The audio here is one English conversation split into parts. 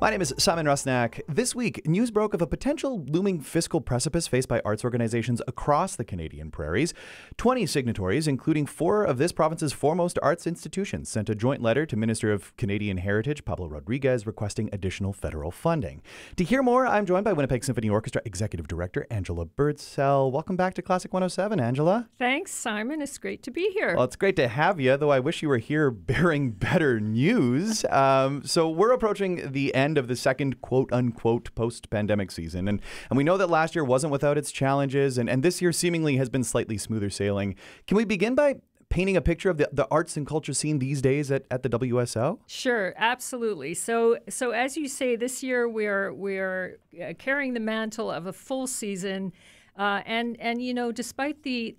My name is Simon Rusnak. This week, news broke of a potential looming fiscal precipice faced by arts organizations across the Canadian Prairies. 20 signatories, including 4 of this province's foremost arts institutions, sent a joint letter to Minister of Canadian Heritage, Pablo, requesting additional federal funding. To hear more, I'm joined by Winnipeg Symphony Orchestra Executive Director Angela Birdsell. Welcome back to Classic 107, Angela. Thanks, Simon. It's great to be here. Well, it's great to have you, though I wish you were here bearing better news. So we're approaching the end of the second quote-unquote post-pandemic season. And we know that last year wasn't without its challenges, and this year seemingly has been slightly smoother sailing. Can we begin by painting a picture of the arts and culture scene these days at the WSO? Sure, absolutely. So as you say, this year we're carrying the mantle of a full season. And you know, despite the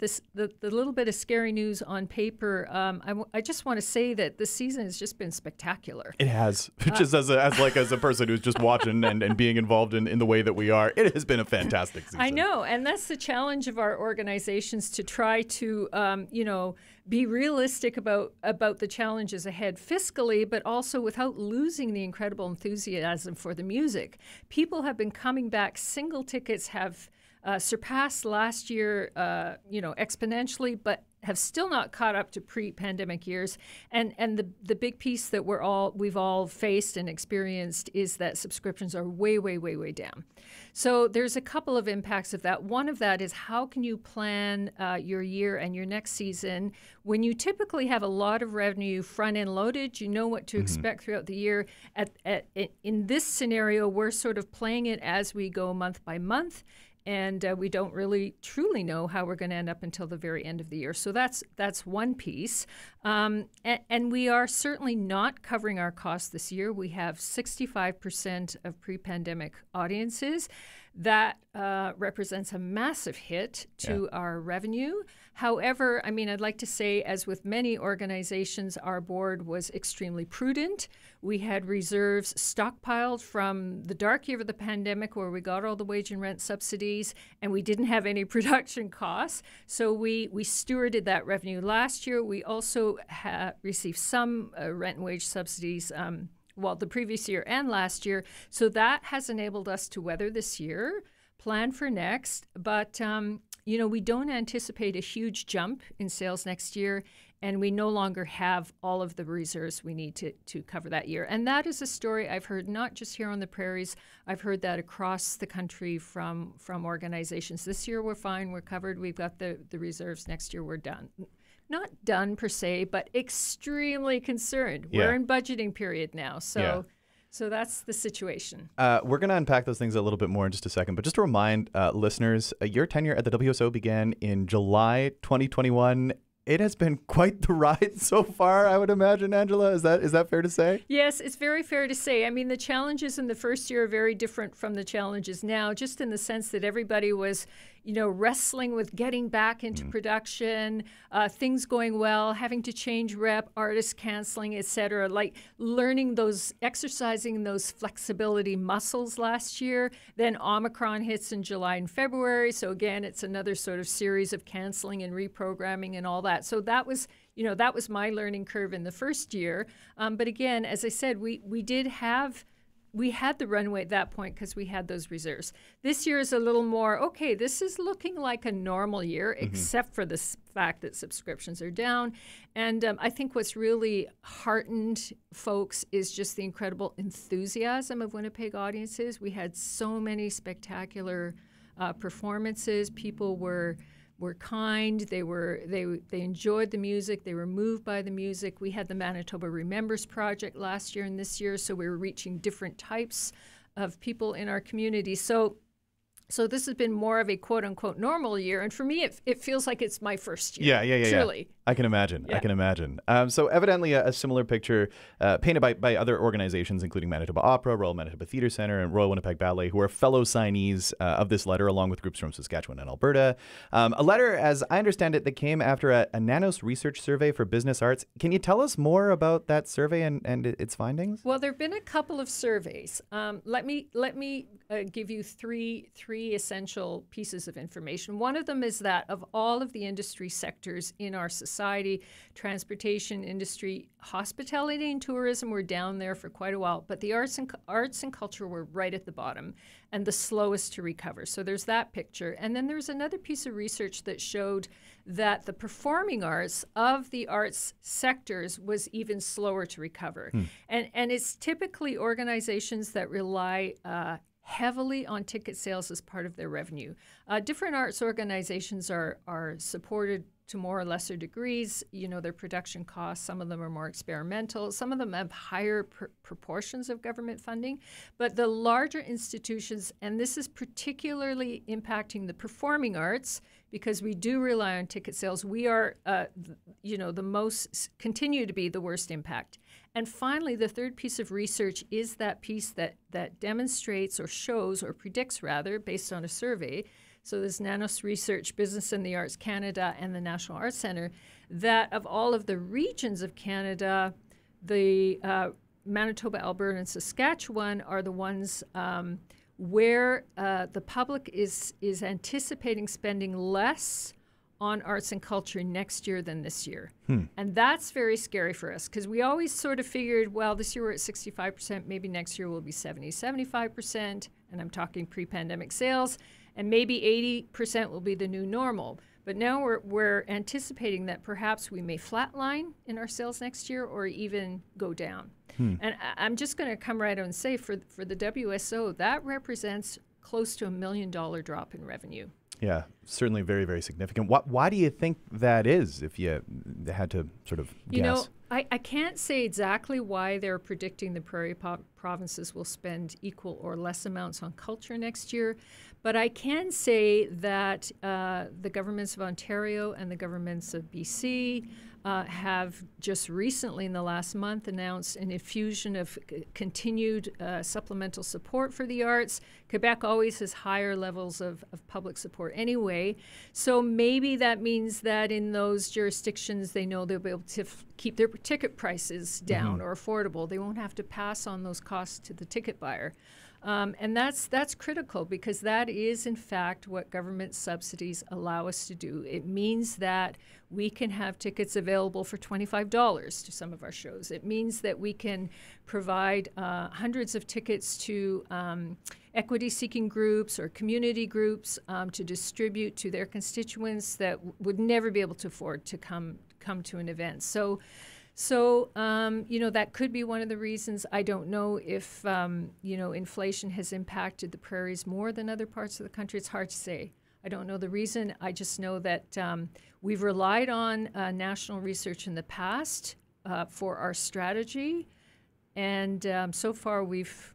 little bit of scary news on paper, I just want to say that this season has just been spectacular. It has, just as a person who's just watching and being involved in the way that we are, it has been a fantastic season. I know, and that's the challenge of our organizations, to try to be realistic about the challenges ahead fiscally, but also without losing the incredible enthusiasm for the music. People have been coming back. Single tickets have surpassed last year, exponentially, but have still not caught up to pre-pandemic years. And the big piece that we've all faced and experienced is that subscriptions are way, way, way, way down. So there's a couple of impacts of that. One of that is, how can you plan your year and your next season when you typically have a lot of revenue front-end loaded? You know what to expect throughout the year. In this scenario, we're sort of playing it as we go month by month. And we don't really truly know how we're going to end up until the very end of the year. So that's one piece. And we are certainly not covering our costs this year. We have 65% of pre-pandemic audiences. That represents a massive hit to our revenue. However, I mean, I'd like to say, as with many organizations, our board was extremely prudent. We had reserves stockpiled from the dark year of the pandemic, where we got all the wage and rent subsidies, and we didn't have any production costs. So we stewarded that revenue last year. We also received some rent and wage subsidies the previous year and last year. So that has enabled us to weather this year, plan for next. But, we don't anticipate a huge jump in sales next year, and we no longer have all of the reserves we need to cover that year. And that is a story I've heard not just here on the prairies. I've heard that across the country from organizations. This year we're fine, we're covered, we've got the reserves. Next year we're done. Not done per se, but extremely concerned. Yeah. We're in budgeting period now, so that's the situation. We're going to unpack those things a little bit more in just a second, but just to remind listeners, your tenure at the WSO began in July 2021. It has been quite the ride so far, I would imagine, Angela. Is that fair to say? Yes, it's very fair to say. I mean, the challenges in the first year are very different from the challenges now, just in the sense that everybody was, wrestling with getting back into production, things going well, having to change rep, artists canceling, et cetera, like exercising those flexibility muscles last year. Then Omicron hits in July and February. So again, it's another sort of series of canceling and reprogramming and all that. So that was my learning curve in the first year. But again, as I said, we had the runway at that point because we had those reserves. This year is a little more, okay, this is looking like a normal year, except for the fact that subscriptions are down. And I think what's really heartened folks is just the incredible enthusiasm of Winnipeg audiences. We had so many spectacular performances. People were kind. They enjoyed the music. They were moved by the music. We had the Manitoba Remembers Project last year and this year, so we were reaching different types of people in our community. So this has been more of a quote-unquote normal year, and for me, it feels like it's my first year. Yeah. Truly. I can imagine. Yeah. I can imagine. So evidently a similar picture painted by other organizations, including Manitoba Opera, Royal Manitoba Theatre Centre, and Royal Winnipeg Ballet, who are fellow signees of this letter, along with groups from Saskatchewan and Alberta. A letter, as I understand it, that came after a Nanos research survey for business arts. Can you tell us more about that survey and its findings? Well, there have been a couple of surveys. Let me give you three essential pieces of information. One of them is that of all of the industry sectors in our society, society, transportation industry, hospitality and tourism were down there for quite a while, but the arts and culture were right at the bottom and the slowest to recover. So there's that picture. And then there's another piece of research that showed that the performing arts of the arts sectors was even slower to recover. And it's typically organizations that rely heavily on ticket sales as part of their revenue. Different arts organizations are supported to more or lesser degrees. You know, their production costs, some of them are more experimental. Some of them have higher proportions of government funding. But the larger institutions, and this is particularly impacting the performing arts, because we do rely on ticket sales, we are, the most, continue to be the worst impact. And finally, the third piece of research is that piece that demonstrates or shows or predicts, rather, based on a survey. So this Nanos Research, Business and the Arts Canada, and the National Arts Centre, that of all of the regions of Canada, the Manitoba, Alberta, and Saskatchewan are the ones where the public is anticipating spending less on arts and culture next year than this year. And that's very scary for us, because we always sort of figured, well, this year we're at 65%, maybe next year we'll be 75%, and I'm talking pre-pandemic sales, and maybe 80% will be the new normal. But now we're anticipating that perhaps we may flatline in our sales next year or even go down. And I'm just going to come right out and say, for the WSO, that represents close to $1 million drop in revenue. Yeah, certainly very, very significant. Why do you think that is, if you had to sort of guess? You know, I can't say exactly why they're predicting the prairie provinces will spend equal or less amounts on culture next year, but I can say that the governments of Ontario and the governments of BC have just recently, in the last month, announced an infusion of continued supplemental support for the arts. Quebec always has higher levels of public support anyway, so maybe that means that in those jurisdictions they know they'll be able to keep their ticket prices down or affordable. They won't have to pass on those costs to the ticket buyer. And that's critical, because that is, in fact, what government subsidies allow us to do. It means that we can have tickets available for $25 to some of our shows. It means that we can provide hundreds of tickets to equity-seeking groups or community groups to distribute to their constituents that would never be able to afford to come to an event. So, that could be one of the reasons. I don't know if, inflation has impacted the prairies more than other parts of the country. It's hard to say. I don't know the reason. I just know that we've relied on national research in the past for our strategy, and so far we've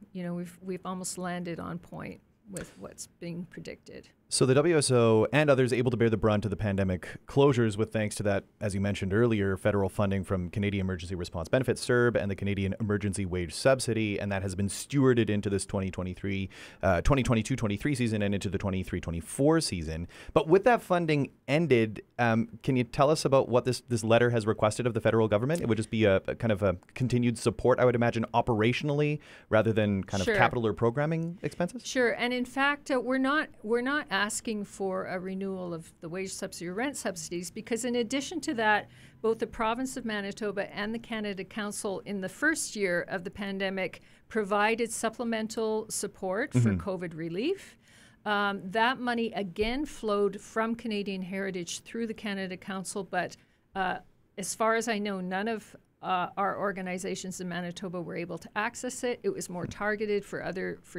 almost landed on point with what's being predicted. So the WSO and others able to bear the brunt of the pandemic closures with thanks to that, as you mentioned earlier, federal funding from Canadian Emergency Response Benefits, CERB, and the Canadian Emergency Wage Subsidy, and that has been stewarded into this 2022-23 season and into the 23-24 season. But with that funding ended, can you tell us about what this letter has requested of the federal government? It would just be a kind of a continued support, I would imagine, operationally, rather than kind of capital or programming expenses? Sure, and in fact, we're not asking for a renewal of the wage subsidy or rent subsidies, because in addition to that, both the province of Manitoba and the Canada Council in the first year of the pandemic provided supplemental support for COVID relief. That money again flowed from Canadian Heritage through the Canada Council, but as far as I know, none of our organizations in Manitoba were able to access it. It was more targeted for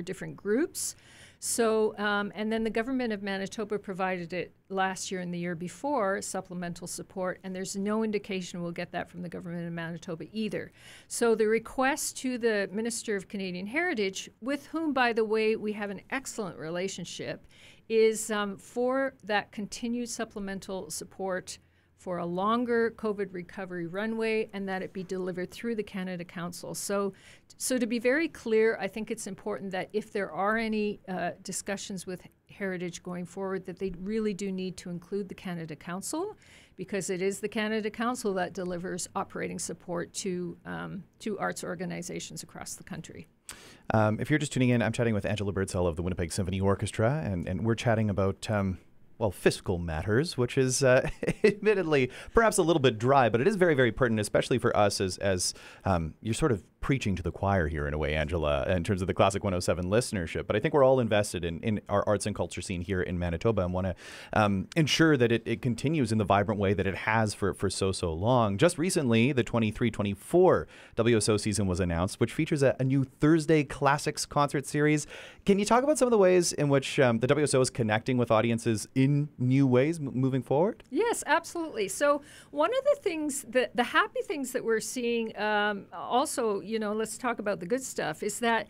different groups. So, and then the government of Manitoba provided it last year and the year before, supplemental support, and there's no indication we'll get that from the government of Manitoba either. So the request to the Minister of Canadian Heritage, with whom, by the way, we have an excellent relationship, is for that continued supplemental support for a longer COVID recovery runway, and that it be delivered through the Canada Council. So to be very clear, I think it's important that if there are any discussions with Heritage going forward, that they really do need to include the Canada Council, because it is the Canada Council that delivers operating support to arts organizations across the country. If you're just tuning in, I'm chatting with Angela Birdsell of the Winnipeg Symphony Orchestra, and we're chatting about well, fiscal matters, which is admittedly perhaps a little bit dry, but it is very, very pertinent, especially for us as you're sort of preaching to the choir here in a way, Angela, in terms of the Classic 107 listenership. But I think we're all invested in our arts and culture scene here in Manitoba and want to ensure that it continues in the vibrant way that it has for so long. Just recently, the 23-24 WSO season was announced, which features a new Thursday Classics concert series. Can you talk about some of the ways in which the WSO is connecting with audiences in new ways moving forward? Yes, absolutely. So one of the things, the happy things that we're seeing also, let's talk about the good stuff, is that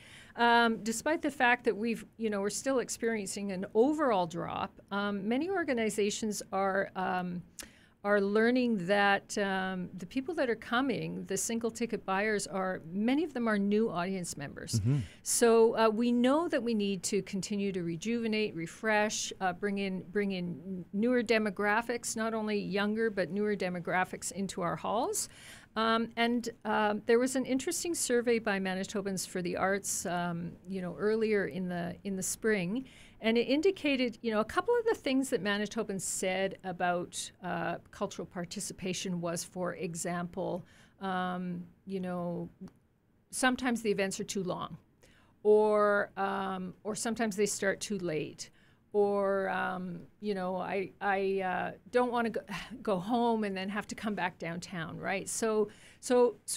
despite the fact that we're still experiencing an overall drop, many organizations are learning that the people that are coming, the single ticket buyers, many of them are new audience members. Mm-hmm. So we know that we need to continue to rejuvenate, refresh, bring in newer demographics, not only younger but newer demographics into our halls. And there was an interesting survey by Manitobans for the Arts, earlier in the spring, and it indicated, a couple of the things that Manitobans said about cultural participation was, for example, sometimes the events are too long, or sometimes they start too late. Or, I don't want to go home and then have to come back downtown, right? So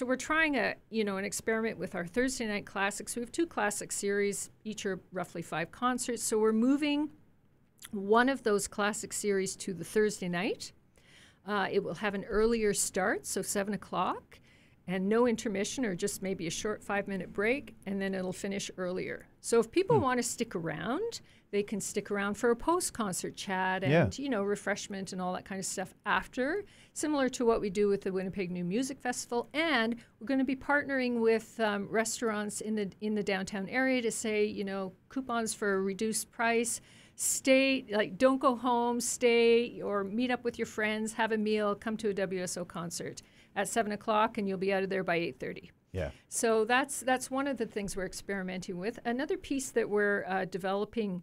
we're trying an experiment with our Thursday night classics. We have 2 classic series, each are roughly 5 concerts. So we're moving one of those classic series to the Thursday night. It will have an earlier start, so 7 o'clock, and no intermission, or just maybe a short 5-minute break, and then it'll finish earlier. So if people want to stick around, they can stick around for a post-concert chat and, refreshment and all that kind of stuff after, similar to what we do with the Winnipeg New Music Festival. And we're going to be partnering with restaurants in the downtown area to say, coupons for a reduced price. Stay, don't go home, stay, or meet up with your friends, have a meal, come to a WSO concert at 7 o'clock, and you'll be out of there by 8:30. Yeah. So that's one of the things we're experimenting with. Another piece that we're developing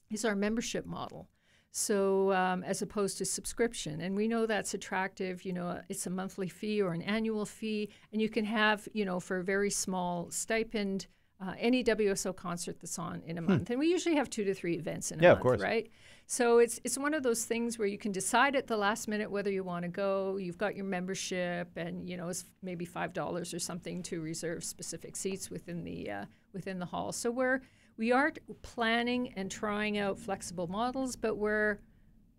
is our membership model. So as opposed to subscription. And we know that's attractive. It's a monthly fee or an annual fee. And you can have, for a very small stipend, any WSO concert that's on in a month. And we usually have 2 to 3 events in a month, of course. Right? So it's one of those things where you can decide at the last minute whether you want to go. You've got your membership, and it's maybe $5 or something to reserve specific seats within the hall. So we are planning and trying out flexible models, but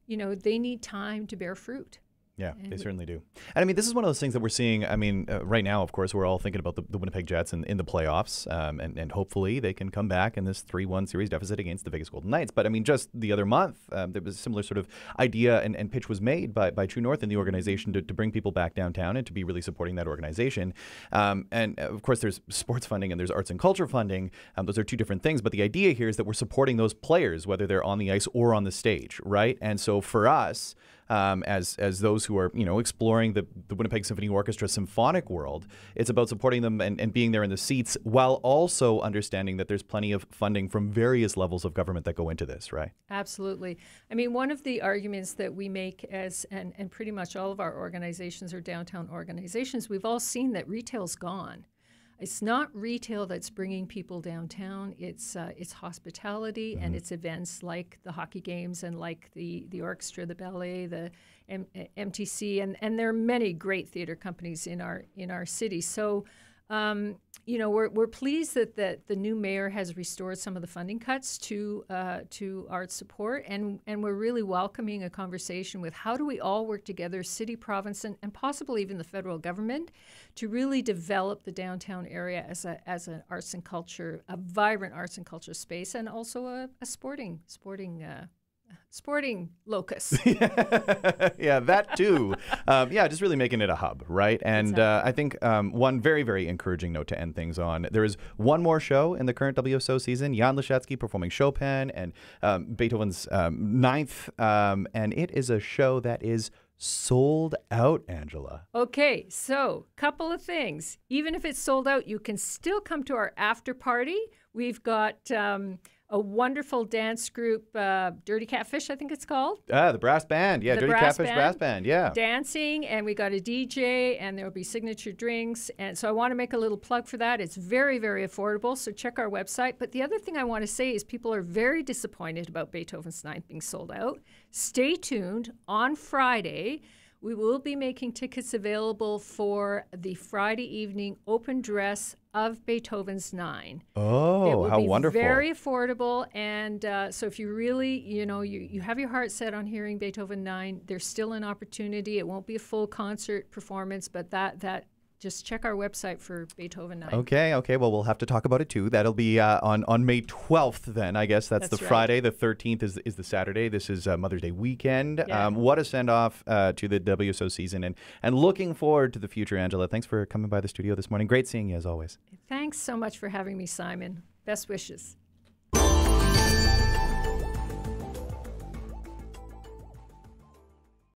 they need time to bear fruit. Yeah, they certainly do. And I mean, this is one of those things that we're seeing. I mean, right now, of course, we're all thinking about the Winnipeg Jets in the playoffs, and hopefully they can come back in this 3-1 series deficit against the Vegas Golden Knights. But I mean, just the other month, there was a similar sort of idea and pitch was made by True North and the organization to bring people back downtown and to be really supporting that organization. And of course, there's sports funding and there's arts and culture funding. Those are 2 different things. But the idea here is that we're supporting those players, whether they're on the ice or on the stage, right? And so for us, as those who are exploring the Winnipeg Symphony Orchestra symphonic world, it's about supporting them and being there in the seats, while also understanding that there's plenty of funding from various levels of government that go into this, right? Absolutely. I mean, one of the arguments that we make and pretty much all of our organizations are downtown organizations, we've all seen that retail's gone. It's not retail that's bringing people downtown. It's hospitality, and it's events like the hockey games and like the Orchestra, the Ballet, the MTC, and there are many great theater companies in our city. So, we're pleased that the new mayor has restored some of the funding cuts to art support, and we're really welcoming a conversation with how do we all work together, city, province, and possibly even the federal government, to really develop the downtown area as an arts and culture, a vibrant arts and culture space, and also a sporting locus. Yeah, that too. Just really making it a hub, right? And exactly. I think one very, very encouraging note to end things on, there is one more show in the current WSO season, Jan Leszecki performing Chopin and Beethoven's Ninth, and it is a show that is sold out, Angela. Okay, so couple of things. Even if it's sold out, you can still come to our after party. We've got a wonderful dance group, Dirty Catfish, I think it's called. The brass band. Yeah, The Dirty Catfish brass band. Yeah. Dancing, and we got a DJ, and there will be signature drinks. And so I want to make a little plug for that. It's very, very affordable, so check our website. But the other thing I want to say is people are very disappointed about Beethoven's Ninth being sold out. Stay tuned. On Friday, we will be making tickets available for the Friday evening open dress of Beethoven's Nine. Oh, how wonderful. Very affordable. And so if you really, you have your heart set on hearing Beethoven 9, there's still an opportunity. It won't be a full concert performance, but that just check our website for Beethoven 9. Okay. Well, we'll have to talk about it too. That'll be on May 12th then, I guess. That's the right. Friday. The 13th is the Saturday. This is Mother's Day weekend. Yeah. What a send-off to the WSO season. And looking forward to the future, Angela. Thanks for coming by the studio this morning. Great seeing you as always. Thanks so much for having me, Simon. Best wishes.